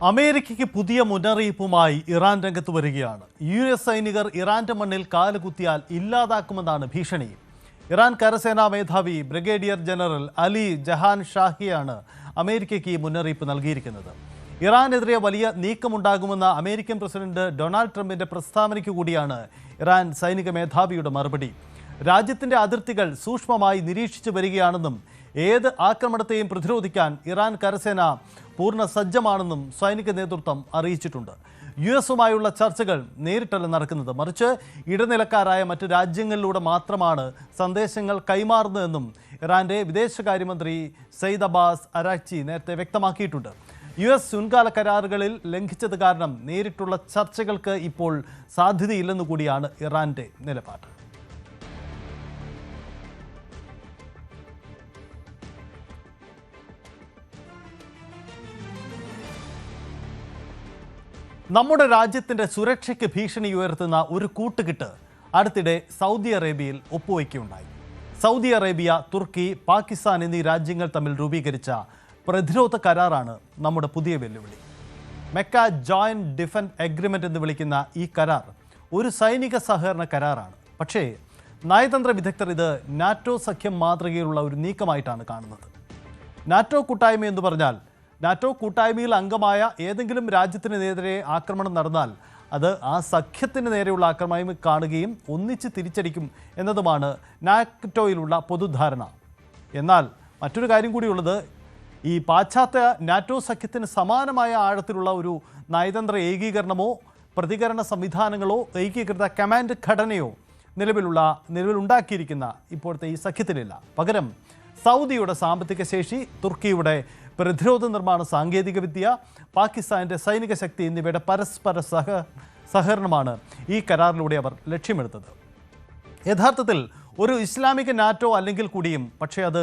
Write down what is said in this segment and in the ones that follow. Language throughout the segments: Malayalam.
അമേരിക്കയ്ക്ക് പുതിയ മുന്നറിയിപ്പുമായി ഇറാൻ രംഗത്ത് വരികയാണ്. US സൈനികർ ഇറാന്റെ മണ്ണിൽ കാലുകുത്തിയാൽ ഇല്ലാതാക്കുമെന്നാണ് ഭീഷണി. ഇറാൻ കരസേനാ മേധാവി ബ്രിഗേഡിയർ ജനറൽ അലി ജഹാൻ ഷാഹിയാണ് അമേരിക്കയ്ക്ക് ഈ മുന്നറിയിപ്പ് നൽകിയിരിക്കുന്നത്. ഇറാനെതിരെ വലിയ നീക്കമുണ്ടാകുമെന്ന അമേരിക്കൻ പ്രസിഡന്റ് ഡൊണാൾഡ് ട്രംപിന്റെ പ്രസ്താവനയ്ക്ക് കൂടിയാണ് ഇറാൻ സൈനിക മേധാവിയുടെ മറുപടി. രാജ്യത്തിന്റെ അതിർത്തികൾ സൂക്ഷ്മമായി നിരീക്ഷിച്ചു വരികയാണെന്നും ഏത് ആക്രമണത്തെയും പ്രതിരോധിക്കാൻ ഇറാൻ കരസേന പൂർണ്ണ സജ്ജമാണെന്നും സൈനിക നേതൃത്വം അറിയിച്ചിട്ടുണ്ട്. US-ഉമായുള്ള ചർച്ചകൾ നേരിട്ടല്ല നടക്കുന്നത്, മറിച്ച് ഇടനിലക്കാരായ മറ്റ് രാജ്യങ്ങളിലൂടെ മാത്രമാണ് സന്ദേശങ്ങൾ കൈമാറുന്നതെന്നും ഇറാന്റെ വിദേശകാര്യമന്ത്രി സയ്യിദ് അബ്ബാസ് അരാക്ചി നേരത്തെ വ്യക്തമാക്കിയിട്ടുണ്ട്. US മുൻകാല കരാറുകളിൽ ലംഘിച്ചത് കാരണം നേരിട്ടുള്ള ചർച്ചകൾക്ക് ഇപ്പോൾ സാധ്യതയില്ലെന്നു കൂടിയാണ് ഇറാന്റെ നിലപാട്. നമ്മുടെ രാജ്യത്തിൻ്റെ സുരക്ഷയ്ക്ക് ഭീഷണി ഉയർത്തുന്ന ഒരു കൂട്ടുകെട്ട് അടുത്തിടെ സൗദി അറേബ്യയിൽ ഒപ്പുവയ്ക്കുകയുണ്ടായി. സൗദി അറേബ്യ, തുർക്കി, പാകിസ്ഥാൻ എന്നീ രാജ്യങ്ങൾ തമ്മിൽ രൂപീകരിച്ച പ്രതിരോധ കരാറാണ് നമ്മുടെ പുതിയ വെല്ലുവിളി. മെക്ക ജോയിന്റ് ഡിഫൻസ് എഗ്രിമെന്റ് എന്ന് വിളിക്കുന്ന ഈ കരാർ ഒരു സൈനിക സഹകരണ കരാറാണ്. പക്ഷേ നയതന്ത്ര വിദഗ്ധർ ഇത് നാറ്റോ സഖ്യം മാതൃകയിലുള്ള ഒരു നീക്കമായിട്ടാണ് കാണുന്നത്. നാറ്റോ കൂട്ടായ്മ എന്ന് പറഞ്ഞാൽ നാറ്റോ കൂട്ടായ്മയിൽ അംഗമായ ഏതെങ്കിലും രാജ്യത്തിനെതിരെ ആക്രമണം നടന്നാൽ അത് ആ സഖ്യത്തിന് നേരെയുള്ള ആക്രമണമായി കാണുകയും ഒന്നിച്ച് തിരിച്ചടിക്കും എന്നതുമാണ് നാറ്റോയിലുള്ള പൊതുധാരണ. എന്നാൽ മറ്റൊരു കാര്യം കൂടിയുള്ളത്, ഈ പാശ്ചാത്യ നാറ്റോ സഖ്യത്തിന് സമാനമായ ആഴത്തിലുള്ള ഒരു നയതന്ത്ര ഏകീകരണമോ പ്രതികരണ സംവിധാനങ്ങളോ ഏകീകൃത കമാൻഡ് ഘടനയോ നിലവിലുണ്ടാക്കിയിരിക്കുന്ന ഇപ്പോഴത്തെ ഈ സഖ്യത്തിലില്ല. പകരം സൗദിയുടെ സാമ്പത്തിക ശേഷി, തുർക്കിയുടെ പ്രതിരോധ നിർമ്മാണ സാങ്കേതികവിദ്യ, പാകിസ്ഥാൻ്റെ സൈനിക ശക്തി എന്നിവയുടെ പരസ്പര സഹകരണമാണ് ഈ കരാറിലൂടെ അവർ ലക്ഷ്യമെടുത്തത്. യഥാർത്ഥത്തിൽ ഒരു ഇസ്ലാമിക നാറ്റോ അല്ലെങ്കിൽ കൂടിയും പക്ഷേ അത്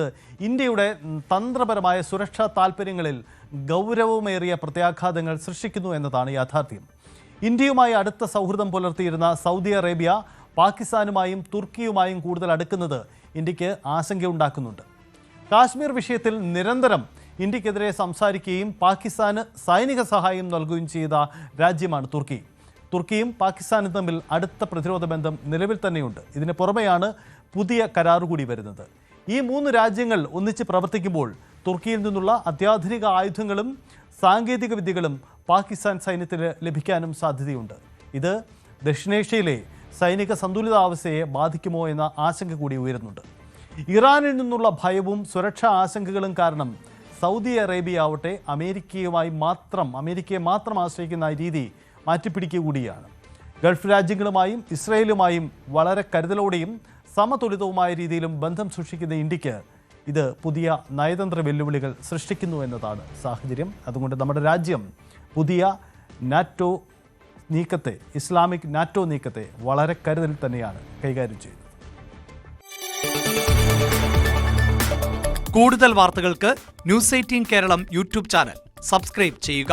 ഇന്ത്യയുടെ തന്ത്രപരമായ സുരക്ഷാ താൽപ്പര്യങ്ങളിൽ ഗൗരവമേറിയ പ്രത്യാഘാതങ്ങൾ സൃഷ്ടിക്കുന്നു എന്നതാണ് യാഥാർത്ഥ്യം. ഇന്ത്യയുമായി അടുത്ത സൗഹൃദം പുലർത്തിയിരുന്ന സൗദി അറേബ്യ പാകിസ്ഥാനുമായും തുർക്കിയുമായും കൂടുതൽ അടുക്കുന്നത് ഇന്ത്യക്ക് ആശങ്കയുണ്ടാക്കുന്നുണ്ട്. കാശ്മീർ വിഷയത്തിൽ നിരന്തരം ഇന്ത്യക്കെതിരെ സംസാരിക്കുകയും പാകിസ്ഥാന് സൈനിക സഹായം നൽകുകയും ചെയ്ത രാജ്യമാണ് തുർക്കി. തുർക്കിയും പാകിസ്ഥാനും തമ്മിൽ അടുത്ത പ്രതിരോധ ബന്ധം നിലവിൽ തന്നെയുണ്ട്. ഇതിന് പുറമെയാണ് പുതിയ കരാർ കൂടി വരുന്നത്. ഈ 3 രാജ്യങ്ങൾ ഒന്നിച്ച് പ്രവർത്തിക്കുമ്പോൾ തുർക്കിയിൽ നിന്നുള്ള അത്യാധുനിക ആയുധങ്ങളും സാങ്കേതിക വിദ്യകളും പാകിസ്ഥാൻ സൈന്യത്തിന് ലഭിക്കാനും സാധ്യതയുണ്ട്. ഇത് ദക്ഷിണേഷ്യയിലെ സൈനിക സന്തുലിതാവസ്ഥയെ ബാധിക്കുമോ എന്ന ആശങ്ക കൂടി ഉയരുന്നുണ്ട്. ഇറാനിൽ നിന്നുള്ള ഭയവും സുരക്ഷാ ആശങ്കകളും കാരണം സൗദി അറേബ്യ ആവട്ടെ അമേരിക്കയെ മാത്രം ആശ്രയിക്കുന്ന രീതി മാറ്റിപ്പിടിക്കുക കൂടിയാണ്. ഗൾഫ് രാജ്യങ്ങളുമായും ഇസ്രയേലുമായും വളരെ കരുതലോടെയും സമതുലിതവുമായ രീതിയിലും ബന്ധം സൂക്ഷിക്കുന്ന ഇന്ത്യക്ക് ഇത് പുതിയ നയതന്ത്ര വെല്ലുവിളികൾ സൃഷ്ടിക്കുന്നു എന്നതാണ് സാഹചര്യം. അതുകൊണ്ട് നമ്മുടെ രാജ്യം പുതിയ നാറ്റോ നീക്കത്തെ, ഇസ്ലാമിക് നാറ്റോ നീക്കത്തെ വളരെ കരുതൽ തന്നെയാണ് കൈകാര്യം ചെയ്യുന്നത്. കൂടുതൽ വാർത്തകൾക്ക് News 18 Keralam YouTube channel subscribe ചെയ്യുക.